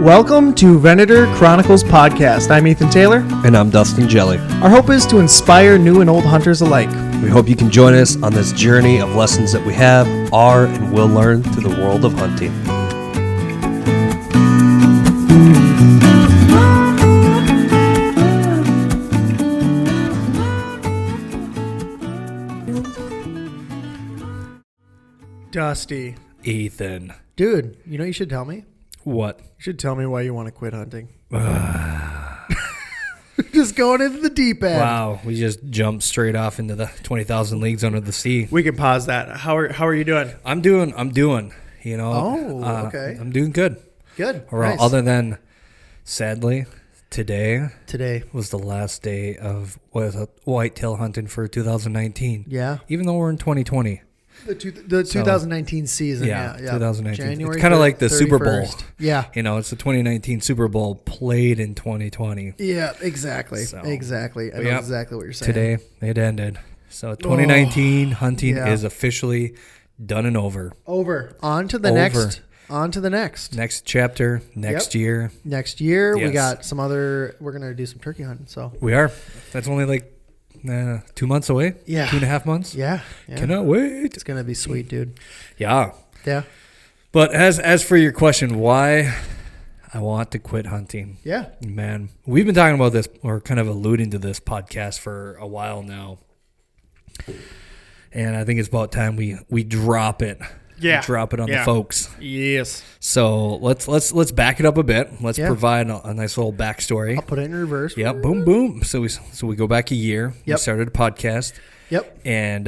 Welcome to VenatorChronicles podcast. I'm Ethan Taylor. And I'm Dustin Jelly. Our hope is to inspire new and old hunters alike. We hope you can join us on this journey of lessons that we have, are, and will learn through the world of hunting. Dusty. Ethan. Dude, you know what you should tell me? What? You should tell me why you want to quit hunting. Just going into the deep end. Wow, we just jumped straight off into the 20,000 leagues under the sea. We can pause that. How are you doing? I'm doing, you know. Oh, okay. I'm doing good. Good. Or nice. Other than, sadly, today was the last day of whitetail hunting for 2019. Yeah. Even though we're in 2020. The 2019 season. Yeah. 2019. January it's kind of like the 31st. Super Bowl. Yeah. You know, it's the 2019 Super Bowl played in 2020. Yeah, exactly. So, exactly. I know exactly what you're saying. Today, it ended. So 2019 hunting is officially done and over. On to the next. On to the next. Next chapter, next year. Next year, yes. we got some other, we're going to do some turkey hunting. So we are. That's only like 2 months away. Yeah. 2.5 months. Yeah. Cannot wait. It's going to be sweet, dude. Yeah. Yeah. But as for your question, why I want to quit hunting. Yeah. Man, we've been talking about this or kind of alluding to this podcast for a while now. And I think it's about time we drop it. Yeah. Drop it on the folks. Yes. So let's back it up a bit. Let's provide a nice little backstory. I'll put it in reverse. Yep. Boom, boom. So we go back a year. Yep. We started a podcast. Yep. And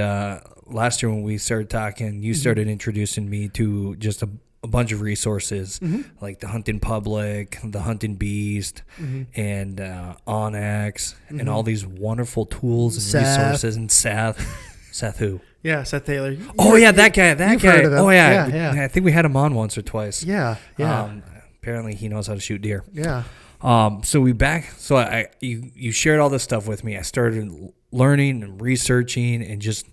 last year when we started talking, you started introducing me to just a bunch of resources like the Hunting Public, the Hunting Beast, and Onyx, and all these wonderful tools and resources. And Seth who? Yeah, Seth Taylor. That guy. Heard of him. Oh, yeah. I think we had him on once or twice. Yeah. Apparently he knows how to shoot deer. Yeah. So you shared all this stuff with me. I started learning and researching and just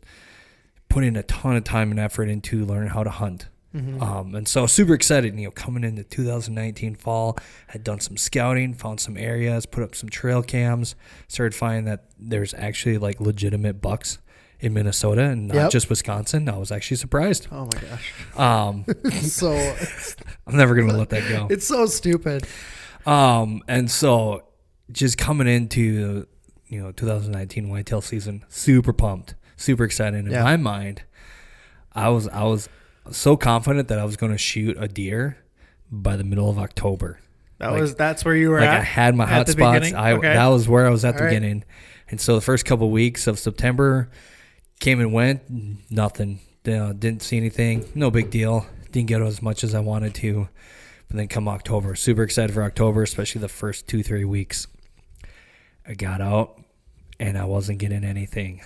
putting a ton of time and effort into learning how to hunt. And so super excited, coming into 2019 fall, had done some scouting, found some areas, put up some trail cams, started finding that there's actually like legitimate bucks in Minnesota and not just Wisconsin. I was actually surprised. Oh my gosh. So I'm never going to let that go. It's so stupid. And so just coming into, 2019 whitetail season, super pumped, super excited. In my mind, I was so confident that I was going to shoot a deer by the middle of October. That's where you were at? I had my hot spots. That was where I was at the beginning. And so the first couple of weeks of September came and went, nothing. Didn't see anything. No big deal. Didn't get as much as I wanted to. But then come October, super excited for October, especially the first 2-3 weeks. I got out and I wasn't getting anything.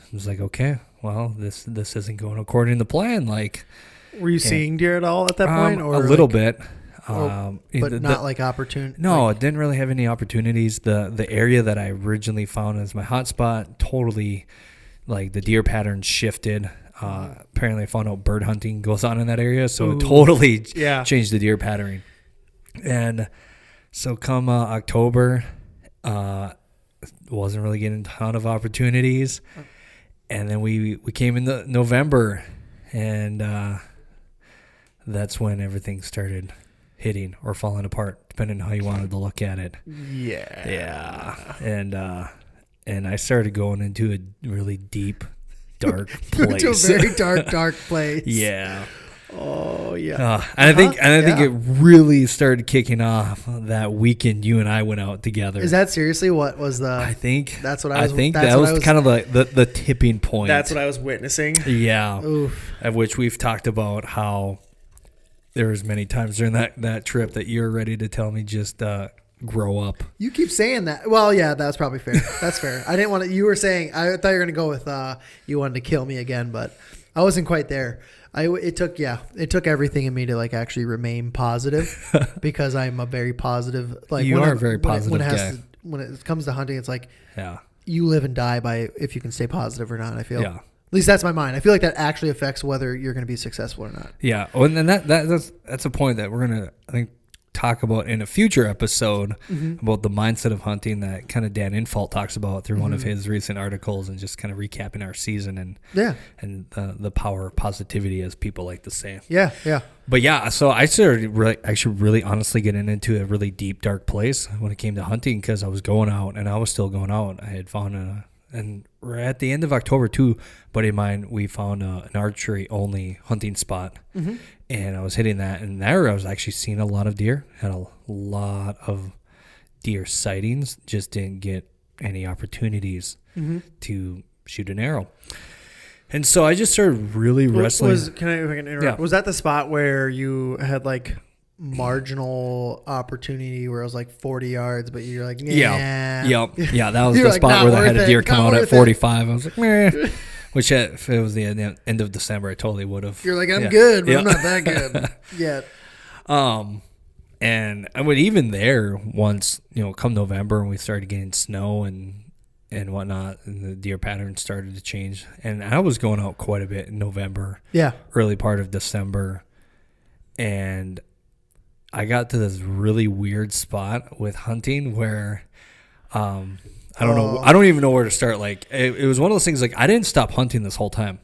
I was like, okay, well, this isn't going according to plan. Like, were you seeing deer at all at that point? Or a little bit. But not like opportune. No, it didn't really have any opportunities. The area that I originally found as my hot spot, totally, like the deer patterns shifted. Apparently I found out bird hunting goes on in that area, so it totally changed the deer pattern. And so come October, wasn't really getting a ton of opportunities. And then we came into November, and that's when everything started hitting or falling apart, depending on how you wanted to look at it. Yeah. And I started going into a really deep, dark place. Into a very dark place. Yeah. Oh yeah. And I think it really started kicking off that weekend you and I went out together. Is that seriously what was the? I think that's what I was. I think that was kind of the tipping point. That's what I was witnessing. Yeah. Oof. Of which we've talked about how there was many times during that trip that you're ready to tell me just grow up. You keep saying that. Well, yeah, that's probably fair. That's fair. I didn't want to. You were saying I thought you were going to go with you wanted to kill me again, but I wasn't quite there. It took everything in me to like actually remain positive because I'm a very positive. Like you are a very positive guy. When it comes to hunting, it's like yeah, you live and die by if you can stay positive or not. I feel. Yeah. At least that's my mind. I feel like that actually affects whether you're going to be successful or not. Yeah. Oh, and then that's a point that we're going to, I think, talk about in a future episode about the mindset of hunting that kind of Dan Infalt talks about through one of his recent articles, and just kind of recapping our season and the power of positivity, as people like to say. Yeah. But yeah, so I should really honestly get into a really deep, dark place when it came to hunting, because I was going out, and I was still going out. I had found and we're at the end of October too, buddy of mine, we found an archery only hunting spot, and I was hitting that, and there I was actually seeing a lot of deer, had a lot of deer sightings, just didn't get any opportunities to shoot an arrow. And so I just started really wrestling. If I can interrupt? Yeah. Was that the spot where you had like marginal opportunity where it was like 40 yards, but you're like, nah. Yeah, that was the spot where I had a deer come out at 45. I was like, meh. Which if it was the end of December, I totally would have. You're like, I'm good, but I'm not that good yet. And I would even there once, come November and we started getting snow and whatnot, and the deer pattern started to change. And I was going out quite a bit in November, early part of December, and I got to this really weird spot with hunting where I don't know. I don't even know where to start. Like it was one of those things, like I didn't stop hunting this whole time,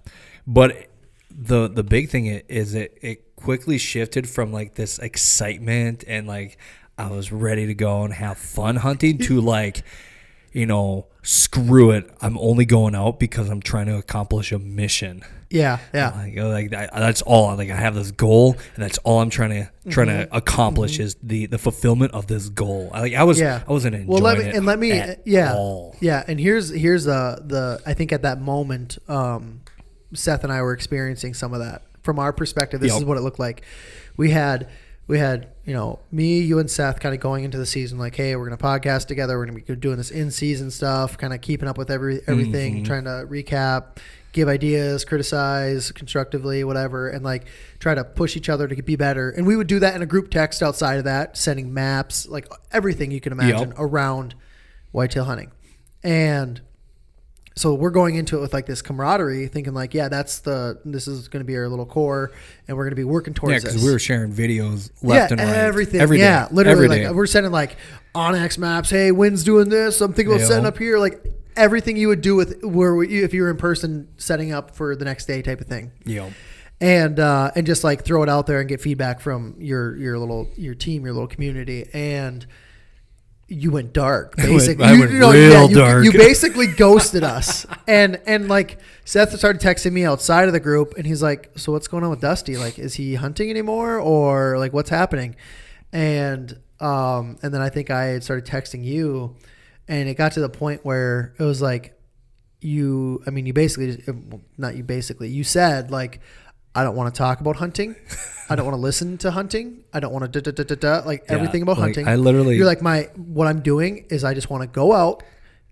but the big thing is it quickly shifted from like this excitement and like I was ready to go and have fun hunting to like, screw it, I'm only going out because I'm trying to accomplish a mission. Yeah. Like that's all. Like I have this goal, and that's all I'm trying to accomplish is the fulfillment of this goal. I wasn't enjoying it. At all. Yeah. And here's the I think at that moment, Seth and I were experiencing some of that from our perspective. This is what it looked like. We had me, you, and Seth kind of going into the season like, hey, we're going to podcast together. We're going to be doing this in-season stuff, kind of keeping up with everything, trying to recap, give ideas, criticize constructively, whatever, and like try to push each other to be better. And we would do that in a group text outside of that, sending maps, like everything you can imagine around whitetail hunting. And so we're going into it with like this camaraderie, thinking like, this is going to be our little core, and we're going to be working towards this. Yeah, because we were sharing videos left and right. Everything. Every day. Literally. Every day. We're sending like Onyx maps. Hey, wind's doing this. I'm thinking about setting up here. Like everything you would do with if you were in person setting up for the next day type of thing. Yeah. And just like throw it out there and get feedback from your team, your little community. And you went dark, basically. I went real dark. You basically ghosted us. And like Seth started texting me outside of the group, and he's like, so what's going on with Dusty? Like, is he hunting anymore, or like what's happening? And then I think I had started texting you, and it got to the point where it was like you said like, I don't want to talk about hunting. I don't want to listen to hunting. I don't want to everything about hunting. You're like, what I'm doing is I just want to go out,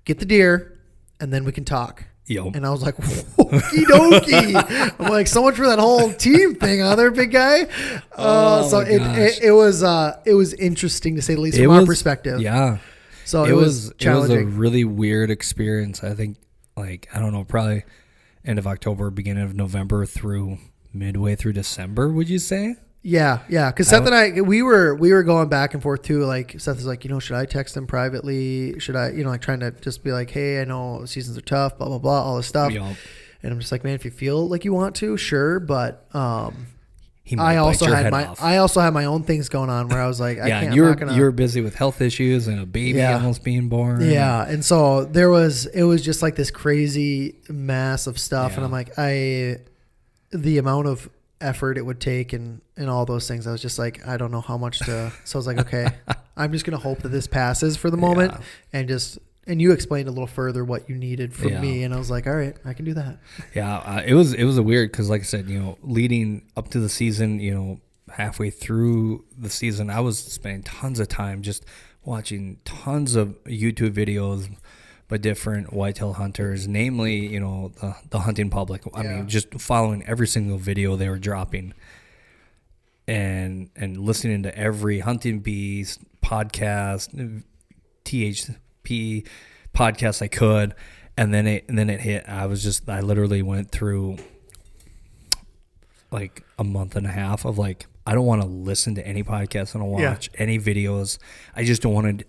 get the deer, and then we can talk. Yo. And I was like, okie dokie. I'm like, so much for that whole team thing, huh there, big guy? It was interesting to say the least from our perspective. Yeah. So it was challenging. It was a really weird experience. I think probably end of October, beginning of November through midway through December, would you say? Yeah. Because Seth and I, we were going back and forth too. Like Seth is like, should I text them privately? Should I, like trying to just be like, hey, I know seasons are tough, blah, blah, blah, all this stuff. Yep. And I'm just like, man, if you feel like you want to, sure. But I also had my own things going on where I was like, I can't. You were busy with health issues and a baby almost being born. Yeah. And so it was just like this crazy mass of stuff. And I'm like, the amount of effort it would take and all those things, I was just like, I don't know how much to. So I was like, okay, I'm just going to hope that this passes for the moment. And you explained a little further what you needed from me. And I was like, all right, I can do that. Yeah. It was a weird, cause like I said, leading up to the season, halfway through the season, I was spending tons of time just watching tons of YouTube videos by different whitetail hunters, namely, the hunting public. I mean, just following every single video they were dropping and listening to every Hunting Beast podcast, THP podcast I could. And then it hit. I literally went through like a month and a half of like, I don't want to listen to any podcasts. I don't want to watch any videos. I just don't want to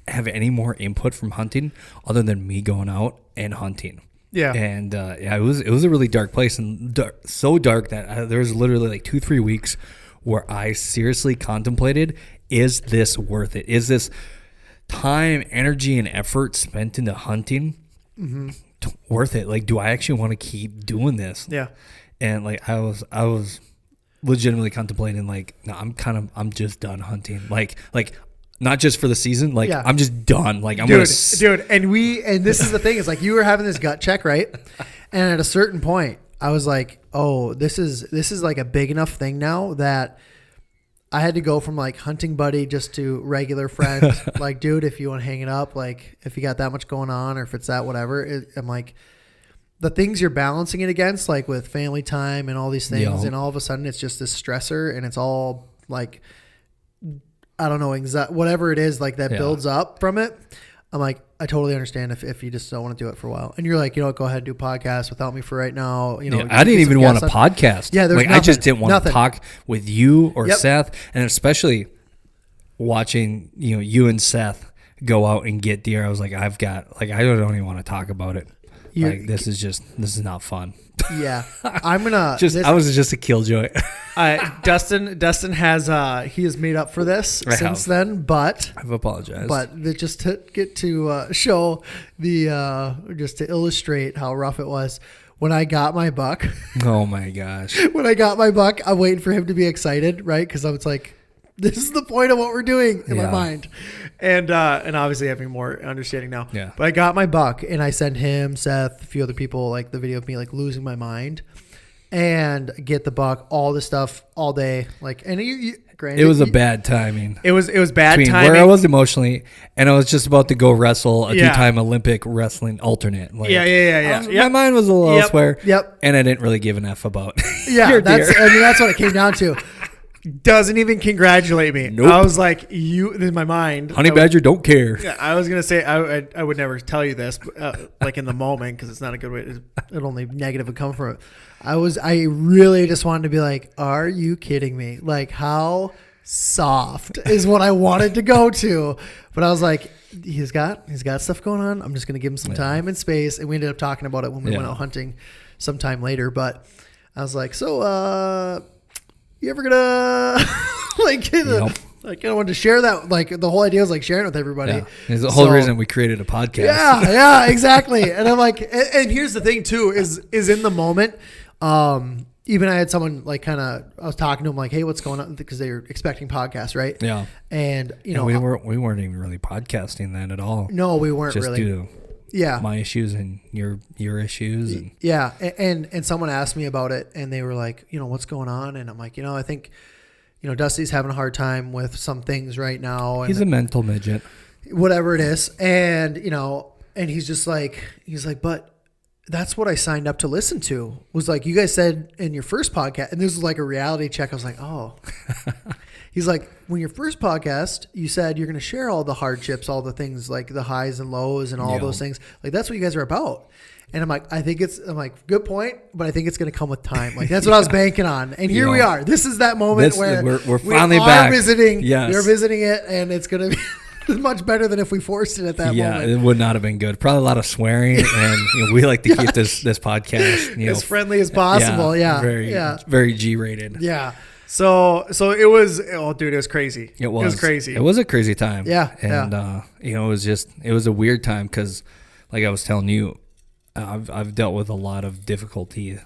have any more input from hunting other than me going out and hunting. Yeah. And it was a really dark place, and so dark that there was literally like 2-3 weeks where I seriously contemplated, is this worth it? Is this time, energy, and effort spent into hunting worth it? Like, do I actually want to keep doing this? Yeah. And like I was legitimately contemplating, like, no, I'm just done hunting. Like not just for the season, like I'm just done. Like I'm dude, and this is the thing, is like, you were having this gut check, right? And at a certain point I was like, oh, this is like a big enough thing now that I had to go from like hunting buddy just to regular friend. Like, dude, if you want to hang it up, like if you got that much going on, or if it's that whatever, I'm like, the things you're balancing it against, like with family time and all these things, and all of a sudden it's just this stressor, and it's all like, I don't know, whatever it is, like that builds up from it. I'm like, I totally understand if you just don't want to do it for a while. And you're like, you know what, go ahead and do a podcast without me for right now. You know, I didn't even want a podcast. Yeah, there's like, I just didn't want to talk with you or Seth, and especially watching, you and Seth go out and get deer. I was like, I don't even want to talk about it. Like, this is not fun. Yeah, I'm gonna. I was just a killjoy. Dustin has he has made up for this since then, but I've apologized. But just to get to show the just to illustrate how rough it was when I got my buck. Oh my gosh! When I got my buck, I'm waiting for him to be excited, right? Because I was like, this is the point of what we're doing in my mind. And obviously having more understanding now. Yeah. But I got my buck, and I sent him, Seth, a few other people, like the video of me like losing my mind, and get the buck, all this stuff all day. Like, and granted, it was a bad timing. It was bad timing. Where I was emotionally, and I was just about to go wrestle a 2-time Olympic wrestling alternate. Like, my mind was a little elsewhere. Yep. And I didn't really give an F about that's what it came down to. Doesn't even congratulate me. Nope. I was like, in my mind, Honey Badger don't care. Yeah, I was gonna say I would never tell you this, like in the moment, because it's not a good way. It only negative would come from it. I really just wanted to be like, are you kidding me? Like, how soft is what I wanted to go to, but I was like, he's got stuff going on. I'm just gonna give him some time and space, and we ended up talking about it when we went out hunting sometime later. But I was like, so you ever gonna I wanted to share that. Like, the whole idea was like sharing it with everybody. Yeah. It's the whole reason we created a podcast. Yeah, exactly. And I'm like, and here's the thing too, is in the moment. Even I had someone like I was talking to them like, hey, what's going on? Because they were expecting podcasts, right? Yeah. And we weren't even really podcasting then at all. No, we weren't just really. Due to my issues and your issues. And and someone asked me about it, and they were like, what's going on? And I'm like, I think, Dusty's having a hard time with some things right now. And he's a mental midget. Whatever it is. And, and he's like, but that's what I signed up to listen to, was like, you guys said in your first podcast, and this was like a reality check. I was like, oh. He's like, when your first podcast, you said you're going to share all the hardships, all the things like the highs and lows and all those things. Like, that's what you guys are about. And I'm like, good point, but I think it's going to come with time. Like, that's what I was banking on. And here we are. This is that moment where we're finally back. Visiting. Yes. We're visiting it, and it's going to be much better than if we forced it at that moment. Yeah, it would not have been good. Probably a lot of swearing, and we like to keep this podcast as friendly as possible. Very G-rated. Yeah. So it was, dude, it was crazy. It was crazy. It was a crazy time. Yeah. And, it was a weird time because, like I was telling you, I've dealt with a lot of difficulty,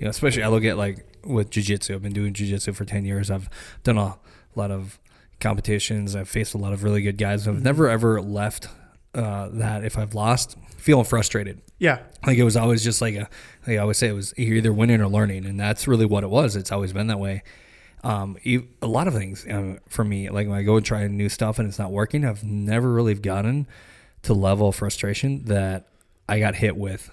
especially I look at like with jiu-jitsu. I've been doing jiu-jitsu for 10 years. I've done a lot of competitions. I've faced a lot of really good guys. I've never ever left that if I've lost, feeling frustrated. Yeah. Like, it was always just like I always say, it was you're either winning or learning. And that's really what it was. It's always been that way. A lot of things for me, like when I go and try new stuff and it's not working, I've never really gotten to level of frustration that I got hit with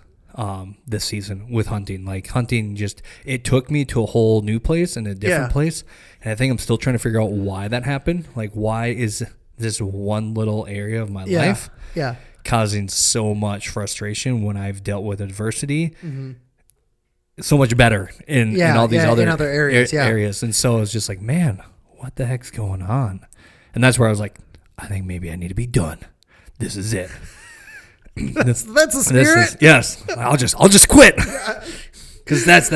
this season with hunting. Like, hunting it took me to a whole new place and a different place. And I think I'm still trying to figure out why that happened. Like, why is this one little area of my life causing so much frustration when I've dealt with adversity so much better in all these other in other areas. areas. And so it's just like, man, what the heck's going on? And that's where I was like, I think maybe I need to be done. This is it. That's the spirit. Yes. I'll just quit. Because that's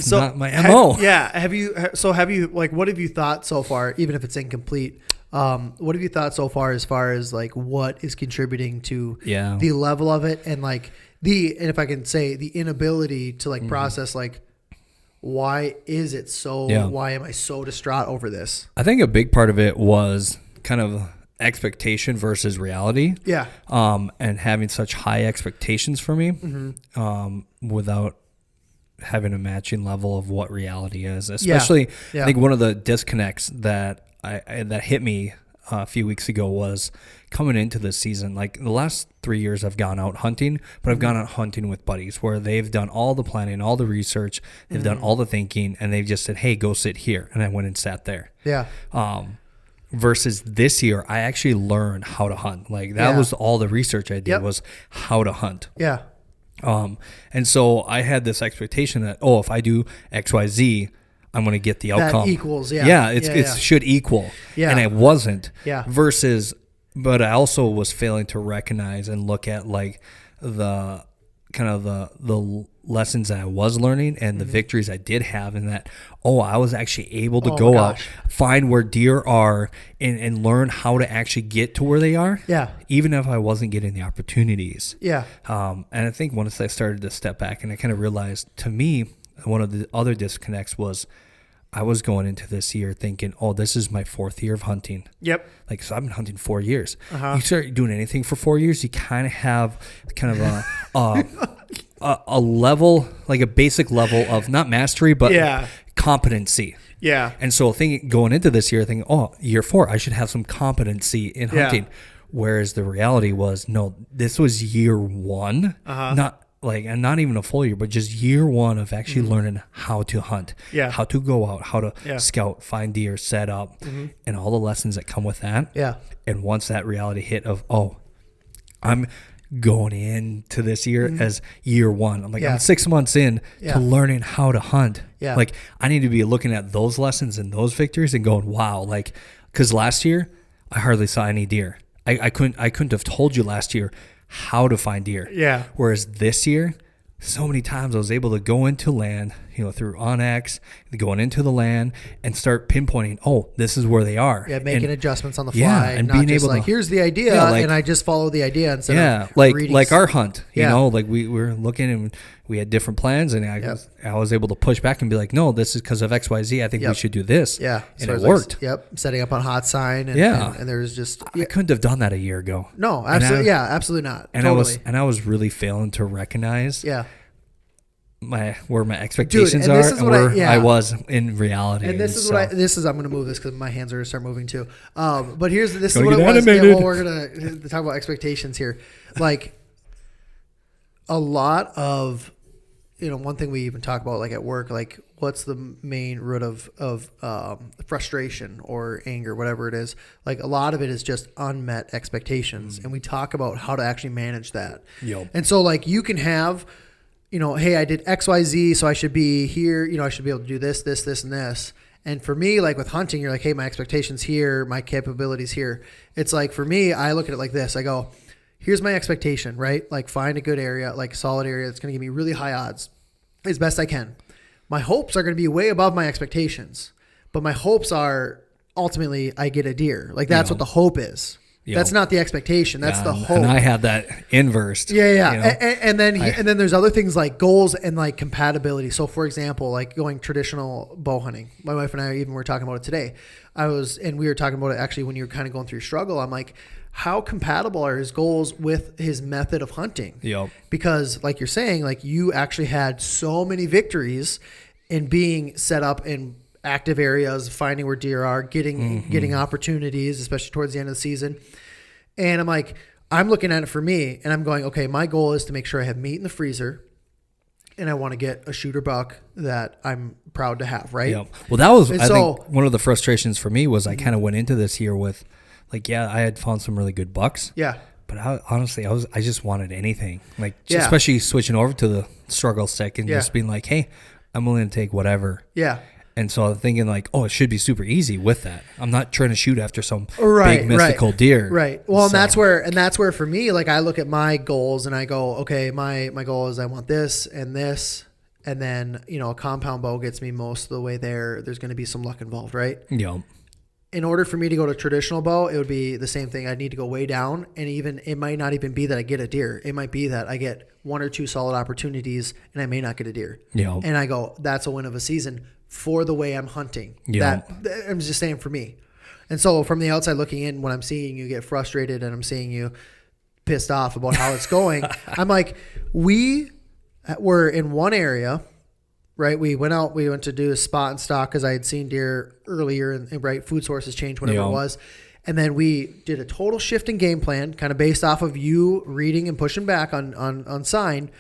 So not my MO. Have you like, what have you thought so far, even if it's incomplete? What have you thought so far as like what is contributing to the level of it, and like and if I can say, the inability to like process, like, why is it so, why am I so distraught over this? I think a big part of it was kind of expectation versus reality. Yeah. And having such high expectations for me, without having a matching level of what reality is. Especially, I think one of the disconnects that that hit me a few weeks ago was coming into this season. Like the last 3 years I've gone out hunting, but I've gone out hunting with buddies where they've done all the planning, all the research, they've done all the thinking, and they've just said, hey, go sit here. And I went and sat there. Yeah. Versus this year, I actually learned how to hunt. Like that was all the research I did was how to hunt. Yeah. And so I had this expectation that, if I do XYZ, I'm going to get the outcome. That equals, it should equal. Yeah. And it wasn't. Yeah. Versus, but I also was failing to recognize and look at like the kind of the lessons that I was learning and the victories I did have, and that, I was actually able to go out, find where deer are and learn how to actually get to where they are. Yeah. Even if I wasn't getting the opportunities. Yeah. And I think once I started to step back and I kind of realized, to me, one of the other disconnects was I was going into this year thinking, this is my 4th year of hunting. Yep. Like, so I've been hunting 4 years. You start doing anything for 4 years, you kind of have kind of a level, like a basic level of not mastery, but competency. Yeah. And so going into this year, thinking, year 4, I should have some competency in hunting. Whereas the reality was, no, this was year 1, and not even a full year, but just year 1 of actually learning how to hunt, how to go out, how to scout, find deer, set up, and all the lessons that come with that. Yeah. And once that reality hit of, I'm going into this year as year 1. I'm like, I'm 6 months in to learning how to hunt. Yeah. Like, I need to be looking at those lessons and those victories and going, wow, like, because last year I hardly saw any deer. I couldn't have told you last year how to find deer. Yeah. Whereas this year, so many times I was able to go into land, through Onyx, going into the land and start pinpointing, this is where they are. Yeah, making adjustments on the fly. And not being just able to, here's the idea, and I just follow the idea instead of reading. Like our hunt, like we were looking and we had different plans, and I was able to push back and be like, no, this is because of XYZ. I think we should do this. Yeah. And it worked. Setting up on hot sign. And there's just... I couldn't have done that a year ago. No, absolutely. Absolutely not. And totally. I was really failing to recognize where my expectations are and where I was in reality. And this is I'm going to move this because my hands are going to start moving too. But this is what it was. We're going to talk about expectations here. Like, a lot of, one thing we even talk about, like at work, like what's the main root of frustration or anger, whatever it is. Like, a lot of it is just unmet expectations. And we talk about how to actually manage that. Yep. And so, like, you can have, hey, I did XYZ, so I should be here, I should be able to do this, and this. And for me, like with hunting, you're like, hey, my expectations here, my capabilities here. It's like, for me, I look at it like this. I go, here's my expectation, right? Like, find a good area, like a solid area that's going to give me really high odds as best I can. My hopes are going to be way above my expectations, but my hopes are ultimately I get a deer. Like, that's what the hope is. That's not the expectation. That's the hope. And I had that inversed. Yeah. And then there's other things like goals and like compatibility. So, for example, like going traditional bow hunting. My wife and I even were talking about it today. We were talking about it actually when you were kind of going through your struggle. I'm like, how compatible are his goals with his method of hunting? Yep. Because, like you're saying, like, you actually had so many victories in being set up in active areas, finding where deer are, getting opportunities, especially towards the end of the season. And I'm like, I'm looking at it for me, and I'm going, okay, my goal is to make sure I have meat in the freezer, and I want to get a shooter buck that I'm proud to have, right? Yep. Well, that was, I think, one of the frustrations for me was I kind of went into this year with, like, I had found some really good bucks. Yeah. But honestly, I just wanted anything, like Yeah. especially switching over to the struggle stick and Yeah. just being like, hey, I'm willing to take whatever. Yeah. And so I'm thinking like, oh, it should be super easy with that. I'm not trying to shoot after some Right, big mystical deer. Right. Well, So- and that's where for me, like I look at my goals and I go, okay, my goal is I want this and this. And then, a compound bow gets me most of the way there. There's going to be some luck involved, right? Yeah. In order for me to go to traditional bow, it would be the same thing. I'd need to go way down. And even, it might not even be that I get a deer. It might be that I get 1 or 2 solid opportunities and I may not get a deer. Yeah. And I go, that's a win of a season for the way I'm hunting. Yeah. I'm just saying for me. And so from the outside looking in, when I'm seeing you get frustrated and I'm seeing you pissed off about how it's going, I'm like, we were in one area, right? We went to do a spot and stock because I had seen deer earlier and right, food sources changed, whatever it was. And then we did a total shift in game plan, kind of based off of you reading and pushing back on sign.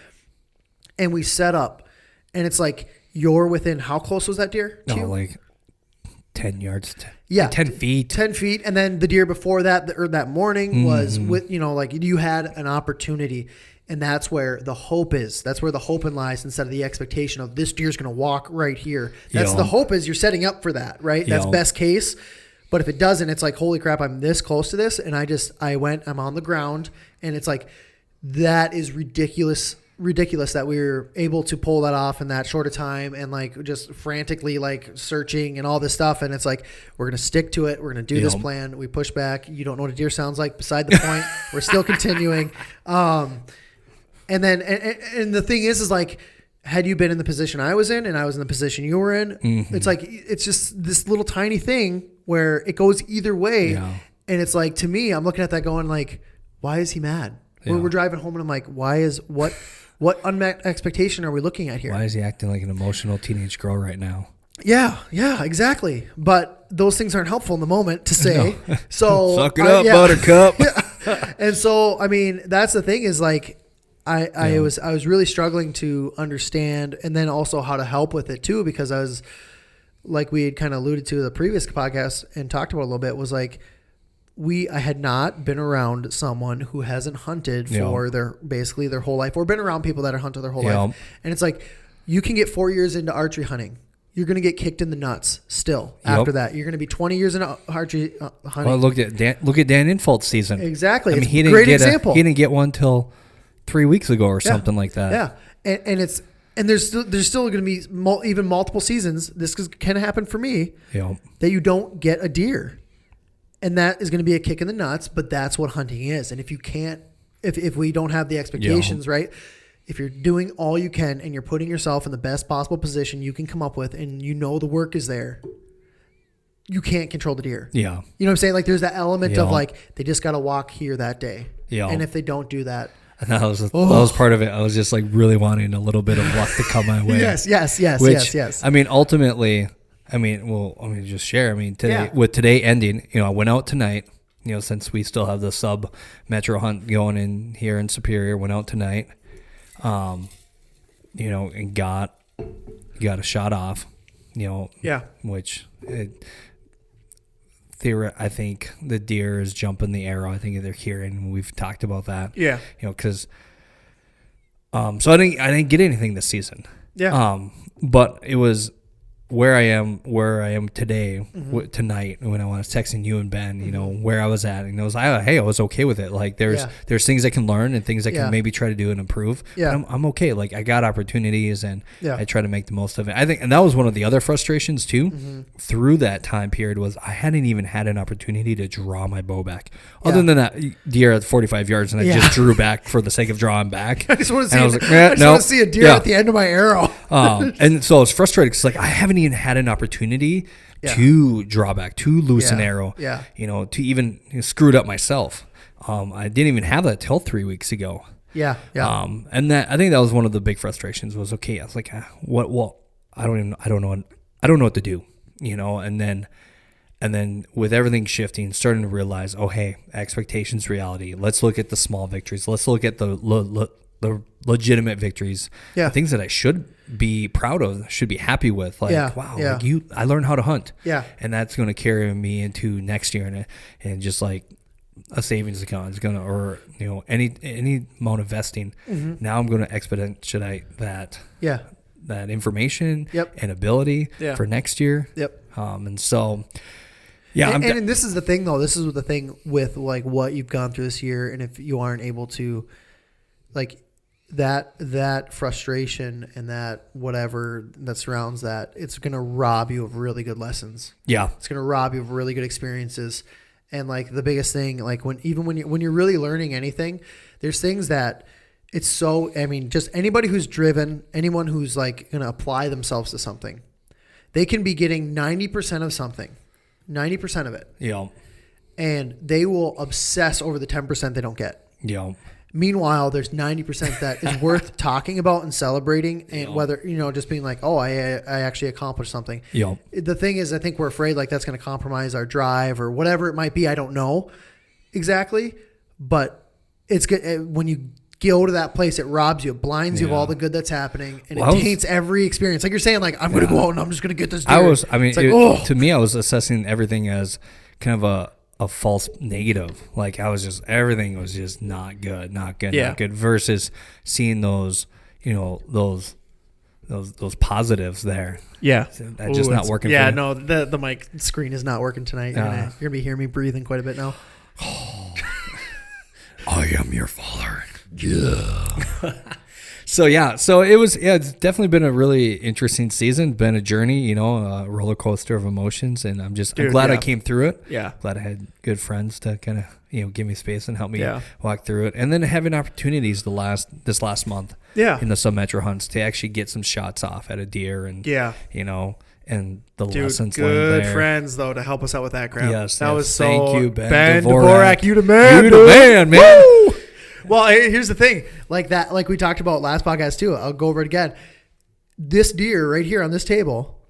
And we set up, and it's like, you're within, how close was that deer to you? Like 10 yards. Yeah. 10 feet. 10 feet. And then the deer before that, or that morning was with, like you had an opportunity. And that's where the hope is. That's where the hope lies instead of the expectation of this deer's going to walk right here. That's the hope is you're setting up for that, right? That's best case. But if it doesn't, it's like, holy crap, I'm this close to this. And I'm on the ground. And it's like, that is ridiculous that we were able to pull that off in that short of time and like just frantically like searching and all this stuff. And it's like, we're going to stick to it. We're going to do this plan. We push back. You don't know what a deer sounds like. Beside the point, we're still continuing. And then, and the thing is like, had you been in the position I was in and I was in the position you were in, it's like, it's just this little tiny thing where it goes either way. Yeah. And it's like, to me, I'm looking at that going like, why is he mad? Yeah. We're driving home and I'm like, what unmet expectation are we looking at here? Why is he acting like an emotional teenage girl right now? Yeah, exactly. But those things aren't helpful in the moment to say. No. So suck it up, buttercup. And so, I mean, that's the thing is like, I was really struggling to understand and then also how to help with it too, because I was like, we had kind of alluded to the previous podcast and talked about a little bit, was like, I had not been around someone who hasn't hunted for their whole life, or been around people that have hunted their whole life. And it's like, you can get 4 years into archery hunting. You're going to get kicked in the nuts still after that. You're going to be 20 years into archery hunting. Well, look at Dan Infalt's season. Exactly. I mean, he didn't great get example. He didn't get one till 3 weeks ago or something like that. Yeah. And there's still going to be even multiple seasons. This can happen for me that you don't get a deer. And that is going to be a kick in the nuts, but that's what hunting is. And if you can't, if we don't have the expectations, right? If you're doing all you can and you're putting yourself in the best possible position you can come up with, and the work is there, you can't control the deer. Yeah. You know what I'm saying? Like there's that element of like, they just got to walk here that day. Yeah. And if they don't do that. And that was part of it. I was just like really wanting a little bit of luck to come my way. Yes. I mean, ultimately, just share. I mean, today ending, I went out tonight, since we still have the sub metro hunt going in here in Superior, went out tonight, and got a shot off, which I think the deer is jumping the arrow. I think they're hearing. We've talked about that. Yeah. Because, so I didn't get anything this season. Yeah. But it was where I am today, tonight, when I was texting you and Ben, where I was at, and I was like, hey, I was okay with it. Like there's things I can learn and things I can maybe try to do and improve. Yeah. But I'm okay. Like I got opportunities and I try to make the most of it. I think, and that was one of the other frustrations too, through that time period, was I hadn't even had an opportunity to draw my bow back. Other than that deer at 45 yards, and I just drew back for the sake of drawing back. I just want to see a deer at the end of my arrow. And so I was frustrated because like I haven't even had an opportunity to draw back, to loose an arrow, to even screw it up myself. I didn't even have that till 3 weeks ago. Yeah. And that, I think that was one of the big frustrations was, okay, I was like, what, well, I don't know what to do, and then with everything shifting, starting to realize, oh, hey, expectations, reality. Let's look at the small victories. Let's look at the legitimate victories, the things that I should be proud of, should be happy with. Like, wow, like I learned how to hunt. Yeah. And that's going to carry me into next year and just like a savings account is gonna, or any amount of vesting. Now I'm gonna expedite that information and ability for next year. And so and this is the thing though. This is the thing with like what you've gone through this year, and if you aren't able to, like, that frustration and that whatever that surrounds that, it's gonna rob you of really good lessons. Yeah, it's gonna rob you of really good experiences. And like the biggest thing, like when you're really learning anything, there's things that it's so. I mean, just anybody who's driven, anyone who's like gonna apply themselves to something, they can be getting 90% of something. 90% of it. Yeah. And they will obsess over the 10% they don't get. Yeah. Meanwhile, there's 90% that is worth talking about and celebrating, and whether, just being like, oh, I actually accomplished something. Yeah. The thing is, I think we're afraid like that's going to compromise our drive or whatever it might be. I don't know exactly, but it's good when you go to that place. It robs you, it blinds you of all the good that's happening, and it taints every experience. Like you're saying, like I'm going to go out and I'm just going to get this deer. To me, I was assessing everything as kind of a false negative. Like everything was just not good, not good, versus seeing those, those positives there. Yeah. That's just not working. Yeah. No, the mic screen is not working tonight. You're going to be hearing me breathing quite a bit now. I am your father. Yeah. So it's definitely been a really interesting season. Been a journey, a roller coaster of emotions, and I'm glad I came through it. Yeah, glad I had good friends to kind of give me space and help me walk through it, and then having opportunities this last month, in the sub-metro hunts to actually get some shots off at a deer, and and the lessons learned there. Good friends though to help us out with that crap. Yes, that was thank you, Ben Dvorak. You the man, man. Woo! Well, here's the thing, like we talked about last podcast too. I'll go over it again. This deer right here on this table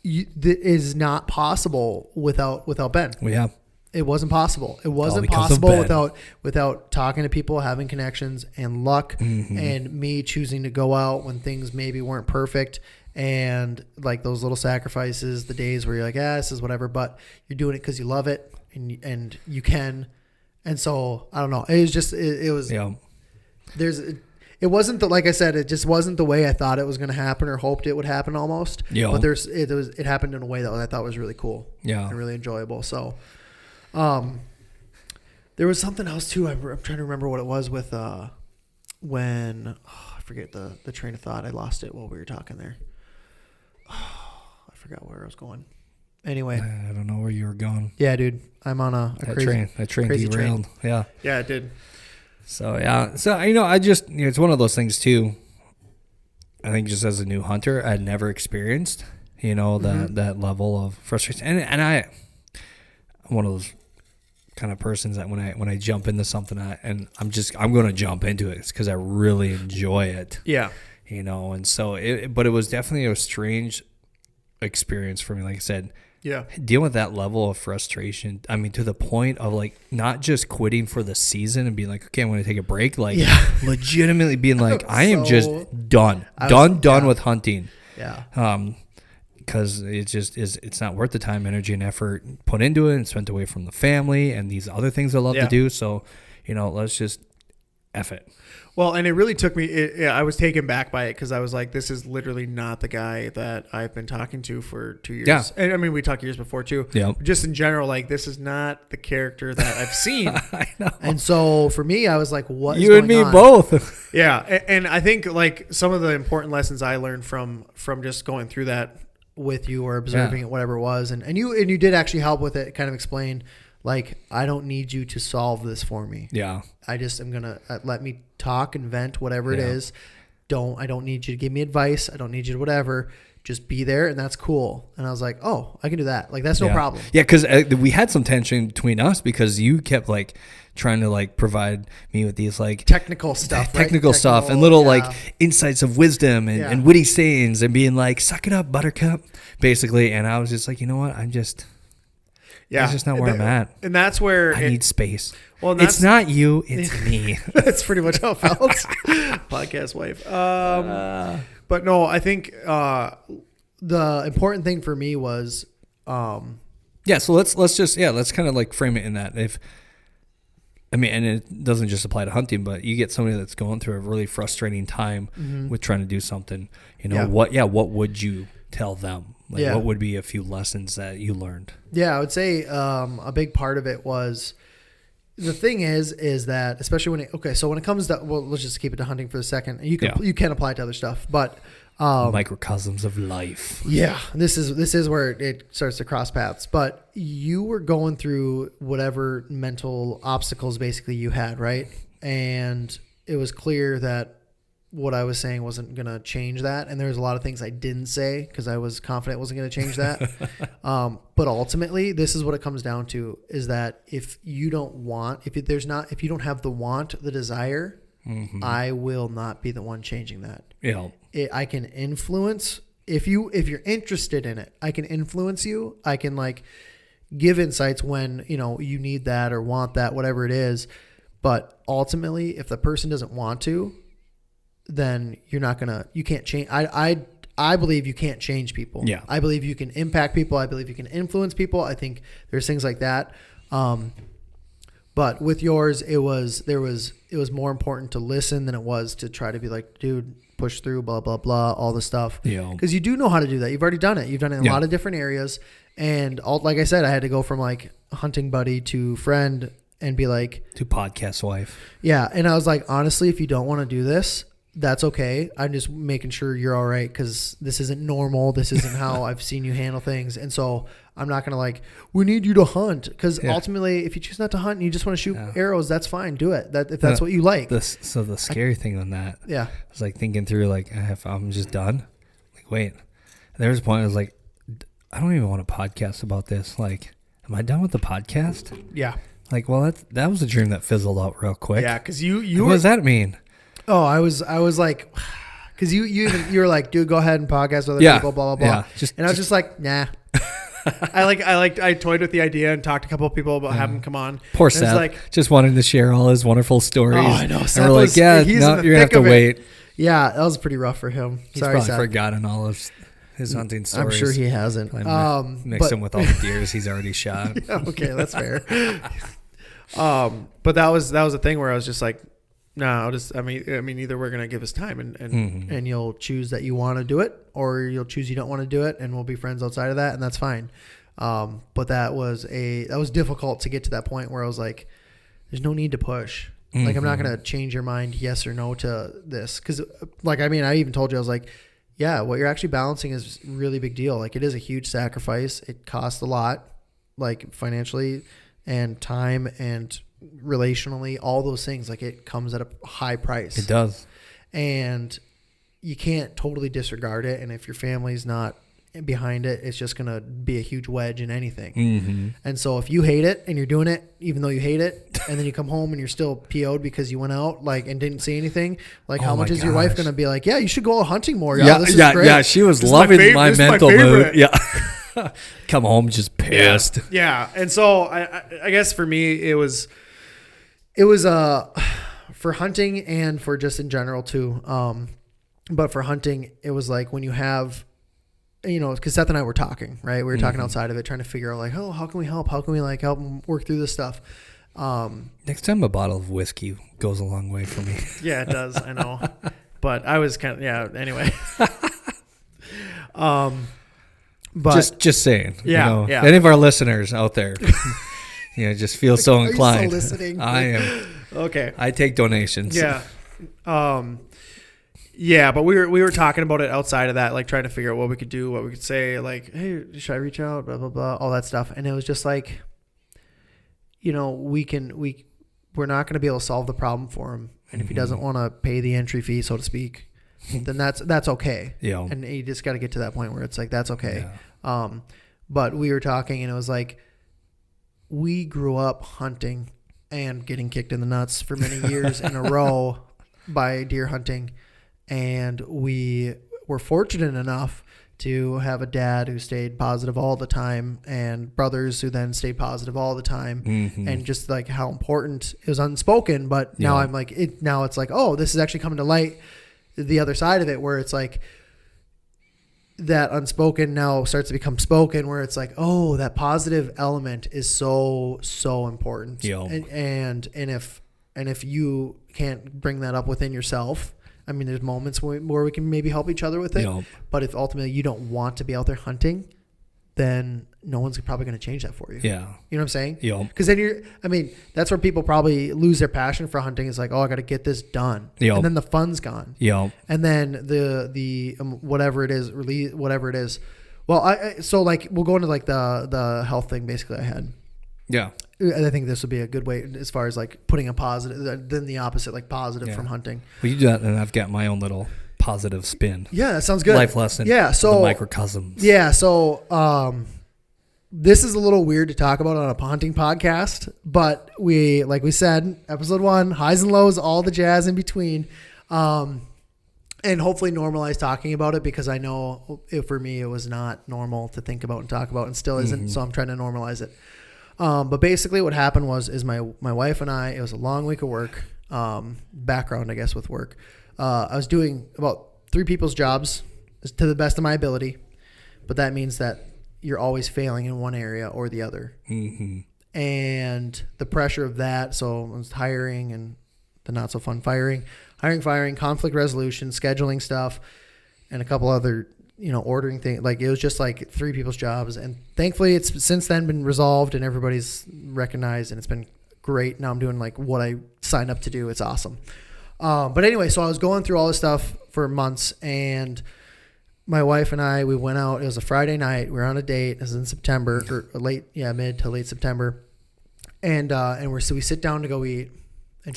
is not possible without Ben. Yeah, it wasn't possible. It wasn't possible without talking to people, having connections, and luck, and me choosing to go out when things maybe weren't perfect, and like those little sacrifices, the days where you're like, this is whatever, but you're doing it because you love it, and you can. And so I don't know. It was just it was. Yeah. It wasn't like I said. It just wasn't the way I thought it was going to happen or hoped it would happen almost. Yeah. But it happened in a way that I thought was really cool. Yeah. And really enjoyable. So, there was something else too. I'm trying to remember what it was with when I forget the train of thought. I lost it while we were talking there. I forgot where I was going. Anyway, I don't know where you were going. Yeah, dude, I'm on a crazy train derailed. Yeah, it did. So I just it's one of those things too. I think just as a new hunter, I'd never experienced that level of frustration, and I'm one of those kind of persons that when I jump into something I'm going to jump into it because I really enjoy it. Yeah, and so but it was definitely a strange experience for me. Like I said. Yeah. Dealing with that level of frustration. I mean, to the point of like not just quitting for the season and being like, okay, I'm going to take a break. Like legitimately being like, I am just done with hunting. Yeah. Because it's not worth the time, energy, and effort put into it and spent away from the family and these other things I love to do. So, let's just F it. Well, and it really took me, I was taken back by it because I was like, this is literally not the guy that I've been talking to for 2 years. Yeah. And I mean, we talked years before too. Yeah. Just in general, like, this is not the character that I've seen. I know. And so for me, I was like, what is going on? You and me both. Yeah. And I think like some of the important lessons I learned from just going through that with you or observing it, whatever it was. And you did actually help with it, kind of explain, like, I don't need you to solve this for me. Yeah. I just am going to let me talk and vent, whatever it is. I don't need you to give me advice. I don't need you to whatever. Just be there, and that's cool. And I was like, oh, I can do that. Like, that's no problem. Yeah, because we had some tension between us because you kept, like, trying to, like, provide me with these, like... Technical stuff, Technical stuff and little, like, insights of wisdom and witty sayings and being like, suck it up, buttercup, basically. And I was just like, you know what? That's just not where I'm at. And that's where... I need space. Well, it's not you, it's me. That's pretty much how it felt. Podcast wife. But no, I think the important thing for me was... so let's kind of like frame it in that. I mean, and it doesn't just apply to hunting, but you get somebody that's going through a really frustrating time with trying to do something, what would you tell them? Like, what would be a few lessons that you learned? Yeah, I would say a big part of it was, the thing is that, especially when it comes to, well, let's just keep it to hunting for a second. You can apply it to other stuff, but microcosms of life. Yeah, this is where it starts to cross paths. But you were going through whatever mental obstacles basically you had, right? And it was clear that what I was saying wasn't going to change that. And there's a lot of things I didn't say because I was confident it wasn't going to change that. But ultimately, this is what it comes down to, is that if you don't have the want, the desire, I will not be the one changing that. Yeah. I can influence if you're interested in it. I can influence you. I can give insights when you need that or want that, whatever it is. But ultimately, if the person doesn't want to, then you can't change. I believe you can't change people. Yeah. I believe you can impact people. I believe you can influence people. I think there's things like that. But with yours, it was more important to listen than it was to try to be like, dude, push through, blah, blah, blah, all the stuff. Yeah. Because you do know how to do that. You've already done it. You've done it in a lot of different areas. And like I said, I had to go from hunting buddy to friend and be like, to podcast wife. Yeah. And I was like, honestly, if you don't want to do this, that's okay. I'm just making sure you're all right, because this isn't normal. This isn't how I've seen you handle things. And so I'm not going to we need you to hunt, because ultimately, if you choose not to hunt and you just want to shoot arrows, that's fine. Do it. If that's what you like. So the scary thing on that, is thinking through, if I'm just done, wait, there was a point I was like, I don't even want to podcast about this. Am I done with the podcast? Yeah. Well, that was a dream that fizzled out real quick. Yeah. Cause what does that mean? Oh, I was like, because you were like, dude, go ahead and podcast with other people, blah blah blah. Yeah, and I was just like, nah. I toyed with the idea and talked to a couple of people about having him come on. Poor Seth, just wanting to share all his wonderful stories. Oh, I know. Seth, and we're you're gonna have to wait. Yeah, that was pretty rough for him. He's probably forgotten all of his hunting stories. I'm sure he hasn't. Mix him with all the deers he's already shot. Yeah, okay, that's fair. But that was a thing where I was just like, no, I mean, either we're going to give us time and you'll choose that you want to do it, or you'll choose you don't want to do it, and we'll be friends outside of that, and that's fine. But that was difficult to get to that point where I was like, there's no need to push. I'm not going to change your mind yes or no to this. Cause I even told you, I was like, yeah, what you're actually balancing is a really big deal. It is a huge sacrifice. It costs a lot, financially and time and relationally, all those things. It comes at a high price. It does. And you can't totally disregard it. And if your family's not behind it, it's just going to be a huge wedge in anything. And so if you hate it and you're doing it, even though you hate it, and then you come home and you're still PO'd because you went out and didn't see anything, how much is your wife going to be like, yeah, you should go out hunting more. This is great. Yeah. She was loving my mental mood. Yeah. Come home just pissed. Yeah. And so I guess for me, it was for hunting and for just in general too. But for hunting, it was when you have, because Seth and I were talking, right? We were talking outside of it, trying to figure out how can we help? How can we help them work through this stuff? Next time a bottle of whiskey goes a long way for me. Yeah, it does. I know. But I was anyway. But just saying. Yeah. Any of our listeners out there, just feel so inclined. Are you still listening? I am. Okay. I take donations. Yeah. Yeah, but we were talking about it outside of that, trying to figure out what we could do, what we could say, hey, should I reach out, blah blah blah, all that stuff. And it was just we're not going to be able to solve the problem for him. And if he doesn't want to pay the entry fee, so to speak, then that's okay. Yeah. And you just got to get to that point where it's that's okay. Yeah. But we were talking, and it was we grew up hunting and getting kicked in the nuts for many years in a row by deer hunting. And we were fortunate enough to have a dad who stayed positive all the time, and brothers who then stayed positive all the time. And just how important it was unspoken. But now I'm now it's oh, this is actually coming to light, the other side of it, where it's that unspoken now starts to become spoken, where it's like, oh, that positive element is so important. And if you can't bring that up within yourself, I mean, there's moments where we can maybe help each other with it. But if ultimately you don't want to be out there hunting, then no one's probably going to change that for you. Yeah. You know what I'm saying? Yeah. Because then that's where people probably lose their passion for hunting. Is like, oh, I got to get this done. Yeah. And then the fun's gone. Yeah. And then the whatever it is, whatever it is. Well, so like we'll go into like the health thing basically I had. Yeah. And I think this would be a good way as far as like putting a positive, then the opposite, like positive from hunting. Well, you do that, and I've got my own little positive spin. Yeah, that sounds good. Life lesson. Yeah, so the microcosms. Yeah, so this is a little weird to talk about on a hunting podcast, but like we said, episode 1, highs and lows, all the jazz in between, and hopefully normalize talking about it, because I know for me it was not normal to think about and talk about, and still isn't. So I'm trying to normalize it. But basically what happened is my wife and I, it was a long week of work, background, I guess, with work. I was doing about 3 people's jobs to the best of my ability, but that means that you're always failing in one area or the other. Mm-hmm. And the pressure of that, so I was hiring and the not so fun firing, conflict resolution, scheduling stuff, and a couple other, ordering things. Like it was just like 3 people's jobs. And thankfully it's since then been resolved and everybody's recognized, and it's been great. Now I'm doing like what I signed up to do. It's awesome. But anyway, so I was going through all this stuff for months, and my wife and I, we went out. It was a Friday night. We were on a date. It was in September, or mid to late September. And we sit down to go eat, and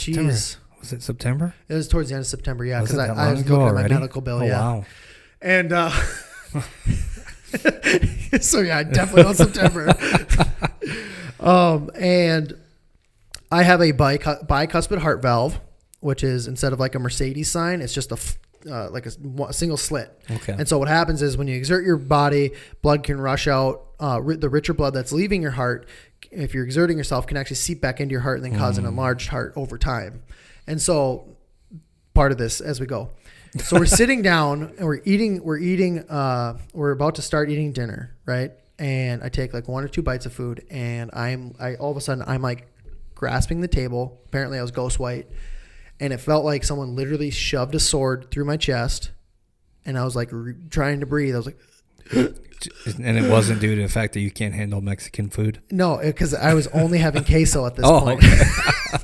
Was it September? It was towards the end of September. Yeah. Cause I was looking at already? my medical bill. Oh, yeah. Wow. And, so yeah, definitely on September. And I have a bicuspid heart valve, which is, instead of like a Mercedes sign, it's just like a single slit. Okay. And so what happens is when you exert your body, blood can rush out. The richer blood that's leaving your heart, if you're exerting yourself, can actually seep back into your heart and then cause an enlarged heart over time. And so part of this as we go. So we're sitting down and we're about to start eating dinner, right? And I take like 1 or 2 bites of food, and I all of a sudden I'm like grasping the table. Apparently I was ghost white, and it felt like someone literally shoved a sword through my chest, and I was like trying to breathe. I was like, and it wasn't due to the fact that you can't handle Mexican food? No, because I was only having queso at this point. Okay.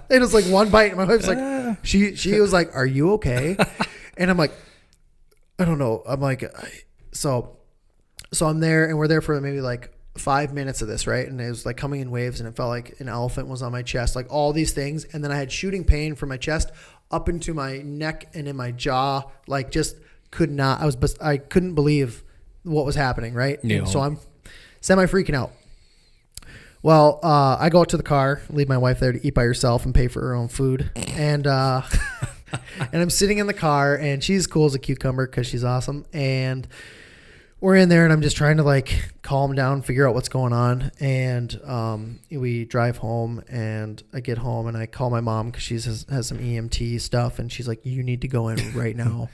It was like one bite, and my wife's like, she was like, "Are you okay?" And I'm like, I don't know. I'm like, so I'm there, and we're there for maybe like 5 minutes of this, right? And it was like coming in waves, and it felt like an elephant was on my chest, like all these things. And then I had shooting pain from my chest up into my neck and in my jaw, like just I couldn't believe what was happening, right? Yeah. And so I'm semi freaking out. Well, I go out to the car, leave my wife there to eat by herself and pay for her own food. And and I'm sitting in the car, and she's cool as a cucumber because she's awesome. And we're in there, and I'm just trying to like calm down, figure out what's going on. And we drive home, and I get home, and I call my mom because she has some EMT stuff, and she's like, "You need to go in right now."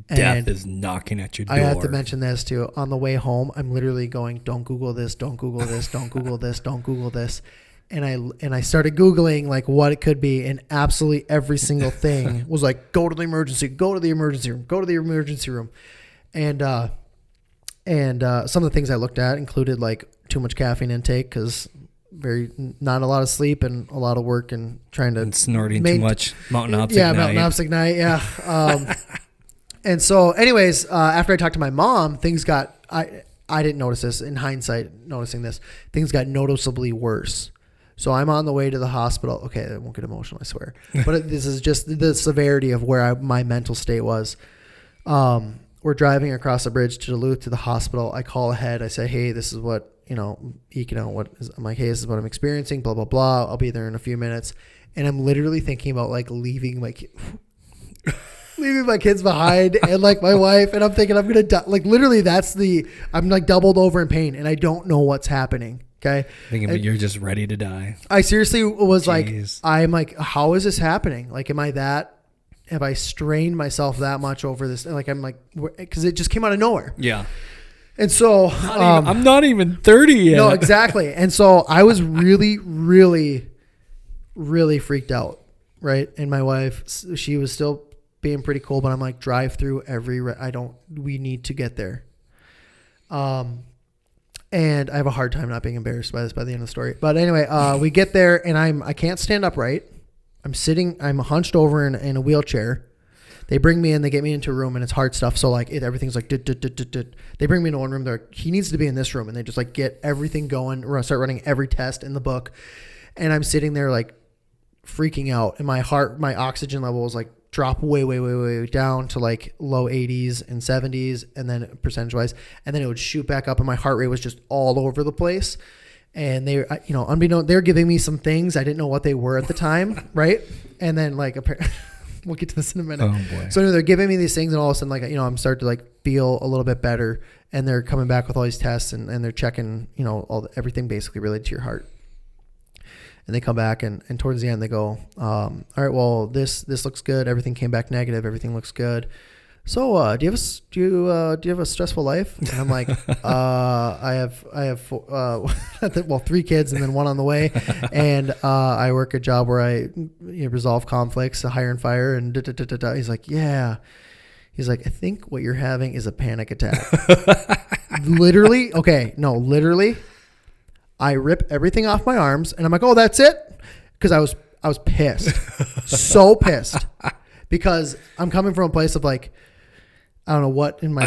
Death is knocking at your door. I have to mention this too. On the way home, I'm literally going, "Don't Google this, don't Google this, don't Google this, don't Google this." And I started Googling like what it could be, and absolutely every single thing was like, go to the emergency room, go to the emergency room. And some of the things I looked at included like too much caffeine intake, because not a lot of sleep and a lot of work and trying to snorting too much Mountain Ops Mountain Ops Ignite. Yeah. And so anyways, after I talked to my mom, things got, I didn't notice this in hindsight, noticing this, things got noticeably worse. So I'm on the way to the hospital. Okay, I won't get emotional, I swear. But this is just the severity of where my mental state was. We're driving across a bridge to Duluth to the hospital. I call ahead. I say, hey, this is what, eking out what is, I'm like, hey, this is what I'm experiencing, blah, blah, blah. I'll be there in a few minutes. And I'm literally thinking about like leaving my kids behind and like my wife. And I'm thinking I'm going to die. Like literally I'm like doubled over in pain, and I don't know what's happening. Okay. Thinking you're just ready to die. I seriously was Jeez. I'm like, how is this happening? Like, have I strained myself that much over this? Like, I'm like, because it just came out of nowhere. Yeah. And so I'm not even 30 yet. No, exactly. And so I was really, really, really freaked out. Right. And my wife, she was still being pretty cool, but I'm like, drive through we need to get there. And I have a hard time not being embarrassed by this by the end of the story. But anyway, we get there and I can't stand upright. I'm hunched over in a wheelchair. They bring me in, they get me into a room and it's hard stuff. So like everything's like, they bring me into one room. They're like, he needs to be in this room. And they just like get everything going. We're going to start running every test in the book. And I'm sitting there like freaking out. And my oxygen level was like drop way down to like low 80s and 70s. And then percentage wise, and then it would shoot back up and my heart rate was just all over the place. And they, unbeknownst, they're giving me some things. I didn't know what they were at the time. Right. And then like, we'll get to this in a minute. Oh boy. So anyway, they're giving me these things and all of a sudden, like, I'm starting to like feel a little bit better and they're coming back with all these tests and they're checking, everything basically related to your heart. And they come back and towards the end they go, all right, well, this looks good. Everything came back negative. Everything looks good. So, do you have a stressful life? And I'm like, I have 3 kids and then 1 on the way. And, I work a job where I resolve conflicts, hire and fire and He's like, yeah. He's like, I think what you're having is a panic attack. Literally. Okay. No, literally. I rip everything off my arms and I'm like, oh, that's it. Cause I was pissed. So pissed because I'm coming from a place of like, I don't know what in my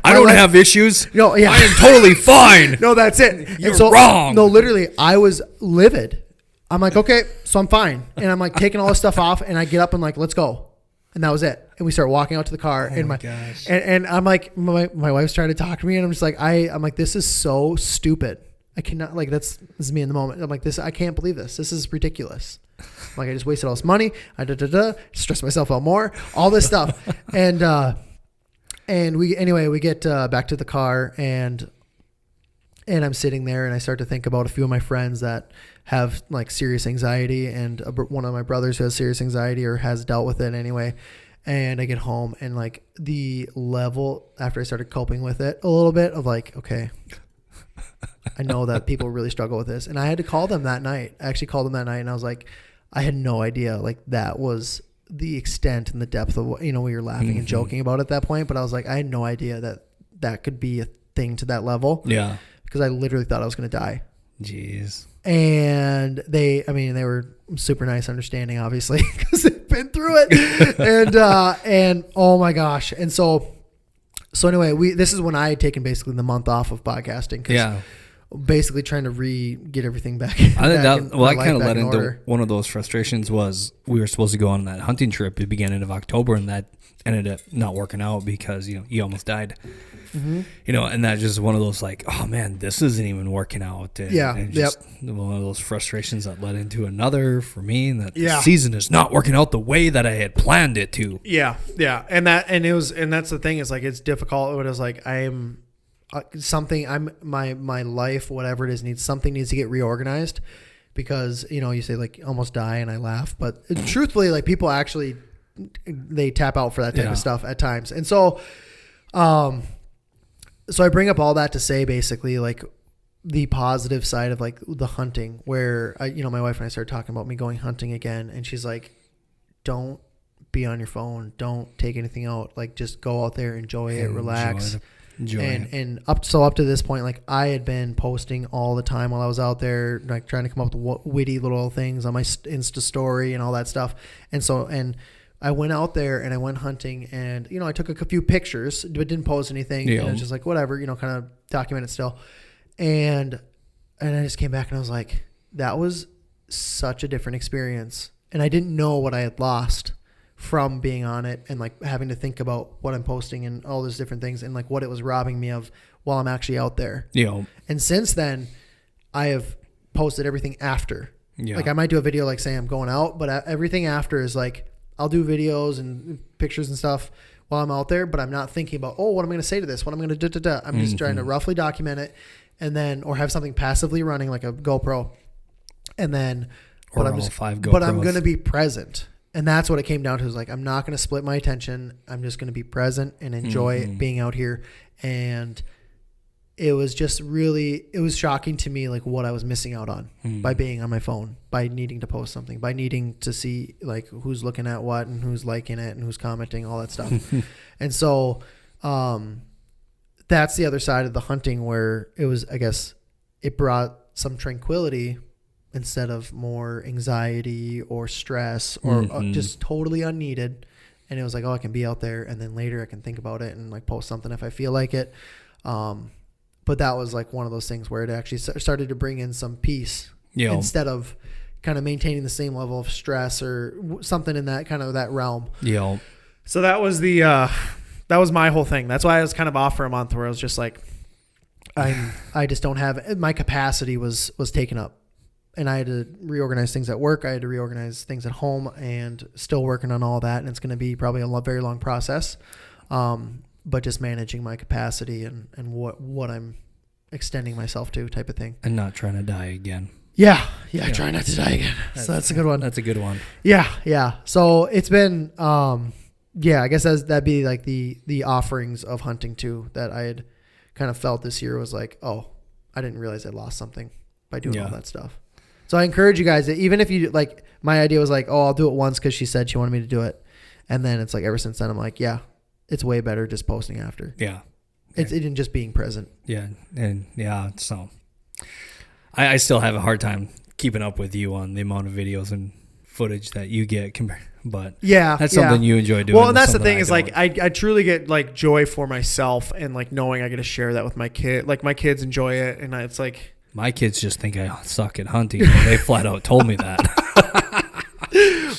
I don't have issues. No, yeah. I am totally fine. No, that's it. You're wrong. No, literally, I was livid. I'm like, okay, so I'm fine. And I'm like taking all this stuff off and I get up and like, let's go. And that was it. And we start walking out to the car Oh my gosh. And I'm like, my wife's trying to talk to me and I'm just like, I'm like, this is so stupid. I cannot this is me in the moment. I'm like I can't believe this. This is ridiculous. Like I just wasted all this money. I stressed myself out more, all this stuff. And we get back to the car and I'm sitting there and I start to think about a few of my friends that have like serious anxiety and one of my brothers who has serious anxiety or has dealt with it anyway. And I get home and like the level after I started coping with it a little bit of like, okay, I know that people really struggle with this. And I had to call them that night. I actually called them that night and I was like, I had no idea like that was the extent and the depth of what, we were laughing and joking about at that point. But I was like, I had no idea that could be a thing to that level. Yeah. Because I literally thought I was going to die. Jeez. And they were super nice, understanding, obviously, because they've been through it. and oh my gosh. And so anyway, this is when I had taken basically the month off of podcasting. Yeah. Basically trying to get everything back. I kind of led into order. One of those frustrations was we were supposed to go on that hunting trip at the beginning of October, and that ended up not working out because you almost died. Mm-hmm. And that just one of those like, oh man, this isn't even working out. And just one of those frustrations that led into another for me, and that the season is not working out the way that I had planned it to. Yeah, yeah, and that's the thing is like it's difficult. But it's like my life, whatever it is, needs to get reorganized because, you say like almost die and I laugh, but truthfully, like people actually, they tap out for that type of stuff at times. And so I bring up all that to say basically like the positive side of like the hunting where my wife and I started talking about me going hunting again. And she's like, don't be on your phone. Don't take anything out. Like just go out there, enjoy it, relax. And up to this point, like I had been posting all the time while I was out there, like trying to come up with witty little things on my Insta story and all that stuff. And I went out there and I went hunting and, I took a few pictures, but didn't post anything. Yeah. And I was just like, whatever, kind of document it still. And I just came back and I was like, that was such a different experience. And I didn't know what I had lost from being on it and like having to think about what I'm posting and all those different things and like what it was robbing me of while I'm actually out there. Yeah. And since then I have posted everything after. Yeah. Like I might do a video like saying I'm going out, but everything after is like, I'll do videos and pictures and stuff while I'm out there, but I'm not thinking about, what I'm going to say to this, what I'm going to I'm just trying to roughly document it and then, or have something passively running like a GoPro and then, or I'm going to be present. And that's what it came down to is like, I'm not going to split my attention. I'm just going to be present and enjoy being out here. And it was just really, it was shocking to me, like what I was missing out on by being on my phone, by needing to post something, by needing to see like who's looking at what and who's liking it and who's commenting, all that stuff. And so, that's the other side of the hunting where it was, I guess it brought some tranquility instead of more anxiety or stress or just totally unneeded. And it was like, oh, I can be out there and then later I can think about it and like post something if I feel like it. But that was like one of those things where it actually started to bring in some peace instead of kind of maintaining the same level of stress or something in that kind of that realm. Yeah. So that was that was my whole thing. That's why I was kind of off for a month where I was just like, I just don't have, my capacity was taken up. And I had to reorganize things at work. I had to reorganize things at home and still working on all that. And it's going to be probably a very long process. But just managing my capacity and what I'm extending myself to type of thing. And not trying to die again. Yeah. Try not to die again. So that's a good one. That's a good one. Yeah. So it's been, I guess that'd be like the offerings of hunting too, that I had kind of felt this year was like, oh, I didn't realize I lost something by doing all that stuff. So I encourage you guys that even if you like, my idea was like, oh, I'll do it once because she said she wanted me to do it. And then it's like ever since then, I'm like, yeah, it's way better just posting after. Yeah. It's in just being present. Yeah. And so I still have a hard time keeping up with you on the amount of videos and footage that you get but that's something you enjoy doing. Well, and that's the thing is like, I truly get like joy for myself and like knowing I get to share that with my kid. Like my kids enjoy it. And it's like, my kids just think I suck at hunting. They flat out told me that.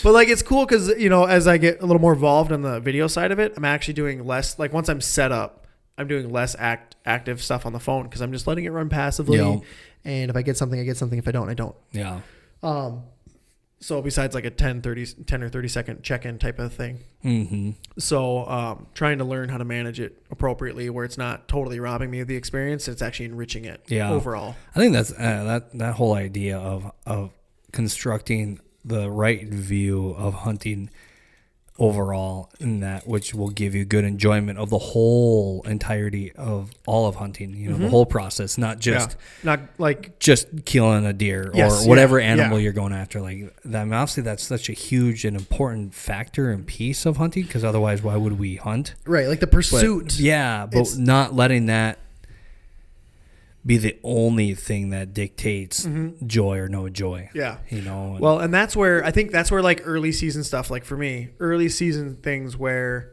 But like, it's cool because, as I get a little more involved on the video side of it, I'm actually doing less, like once I'm set up, I'm doing less active stuff on the phone because I'm just letting it run passively. And if I get something, I get something. If I don't, I don't. Yeah. So besides like a 10 or 30 second check-in type of thing. Mm-hmm. So trying to learn how to manage it appropriately where it's not totally robbing me of the experience. It's actually enriching it overall. I think that's that whole idea of constructing the right view of hunting overall, in that which will give you good enjoyment of the whole entirety of all of hunting, the whole process, not just not like just killing a deer or whatever animal you're going after. Like that, obviously that's such a huge and important factor and piece of hunting, because otherwise why would we hunt? Right, like the pursuit. But not letting that be the only thing that dictates joy or no joy. Yeah. Well, and that's where like early season stuff, like for me, early season things where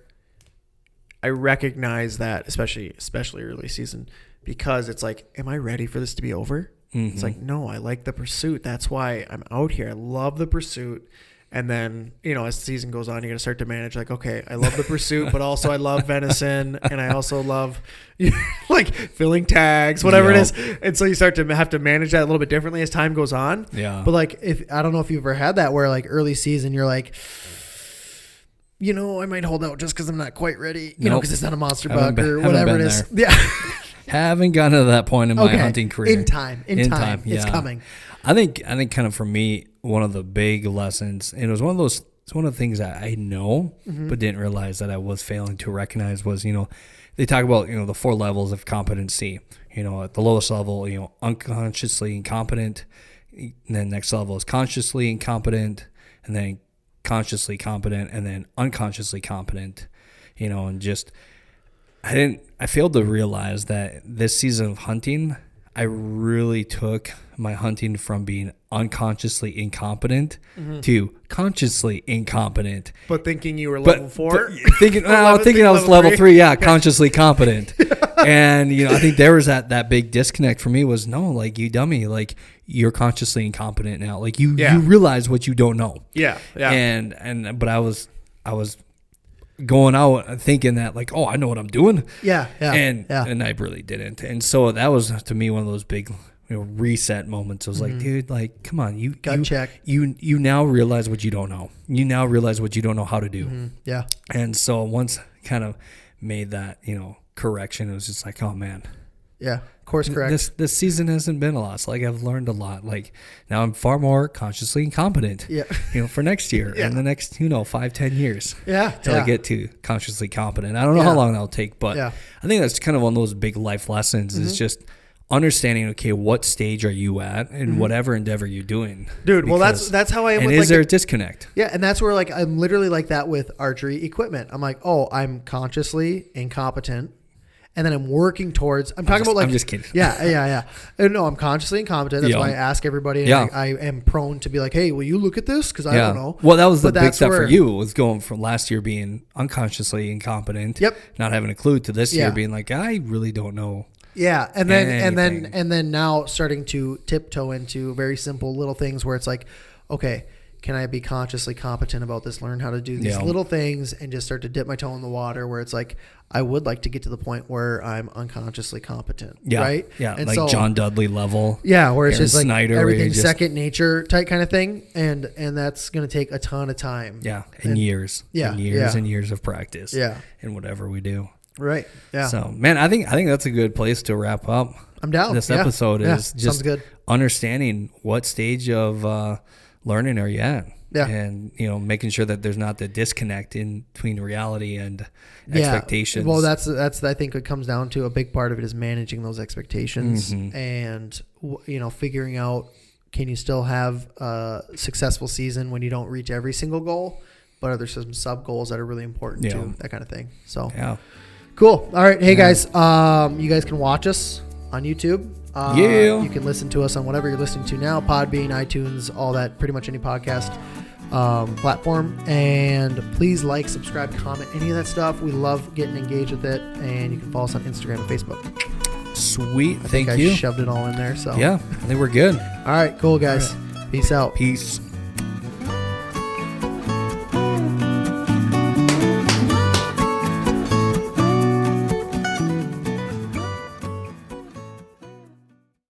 I recognize that, especially early season, because it's like, am I ready for this to be over? It's like, no, I like the pursuit. That's why I'm out here. I love the pursuit. And then, as the season goes on, you're going to start to manage like, okay, I love the pursuit, but also I love venison and I also love like filling tags, whatever it is. And so you start to have to manage that a little bit differently as time goes on. Yeah. But like, I don't know if you've ever had that where like early season, you're like, I might hold out just because I'm not quite ready, because it's not a monster buck or whatever it is. There. Yeah. Haven't gotten to that point in my hunting career. In time. It's coming. I think kind of for me, one of the big lessons, and it's one of the things that I know, but didn't realize that I was failing to recognize was, they talk about, the 4 levels of competency, at the lowest level, unconsciously incompetent, and then next level is consciously incompetent, and then consciously competent, and then unconsciously competent, and just, I failed to realize that this season of hunting, I really took my hunting from being unconsciously incompetent to consciously incompetent. But thinking you were level 4? Thinking I was level 3, consciously competent. And, I think there was that big disconnect for me was, no, like, you dummy, like, you're consciously incompetent now. Like, you realize what you don't know. Yeah. But I was going out thinking that like, oh, I know what I'm doing. And I really didn't. And so that was to me one of those big reset moments. I was like, dude, like, come on, you now realize what you don't know. You now realize what you don't know how to do. Yeah. And so once kind of made that, correction, it was just like, oh man. Yeah. Course correct. This season hasn't been a lot. So like I've learned a lot. Like now I'm far more consciously incompetent. Yeah. For next year and the next 5-10 years. Yeah. Till I get to consciously competent. I don't know how long that'll take, but I think that's kind of one of those big life lessons. Is just understanding, okay, what stage are you at in whatever endeavor you're doing, dude? Well, that's how I am. And with is there a disconnect? Yeah, and that's where like I'm literally like that with archery equipment. I'm like, oh, I'm consciously incompetent, and then I'm working towards. I'm just kidding. Yeah. And no, I'm consciously incompetent. That's why I ask everybody. And I am prone to be like, hey, will you look at this? Because I don't know. Well, that was the big step for you. Was going from last year being unconsciously incompetent, not having a clue, to this year being like, I really don't know. Yeah, and then now starting to tiptoe into very simple little things where it's like, okay, can I be consciously competent about this? Learn how to do these little things and just start to dip my toe in the water where it's like, I would like to get to the point where I'm unconsciously competent, right? Yeah, and like so, John Dudley level. Yeah, where it's Aaron just like Snyder, everything's second nature type kind of thing, and that's going to take a ton of time. Yeah, and years. Yeah, and years and years of practice. Yeah, in whatever we do. Right. Yeah. So, man, I think that's a good place to wrap up. I'm down. This episode is just good. Understanding what stage of learning are you at. Yeah. And, making sure that there's not the disconnect in between reality and expectations. Well, that's I think it comes down to a big part of it is managing those expectations and, figuring out, can you still have a successful season when you don't reach every single goal, but are there some sub goals that are really important too, that kind of thing. So, cool. All right. Hey guys, you guys can watch us on YouTube. You can listen to us on whatever you're listening to now, Podbean, iTunes, all that, pretty much any podcast platform. And please like, subscribe, comment, any of that stuff. We love getting engaged with it. And you can follow us on Instagram and Facebook. Sweet. I think I shoved it all in there. So yeah, I think we're good. All right. Cool, guys. Peace out. Peace.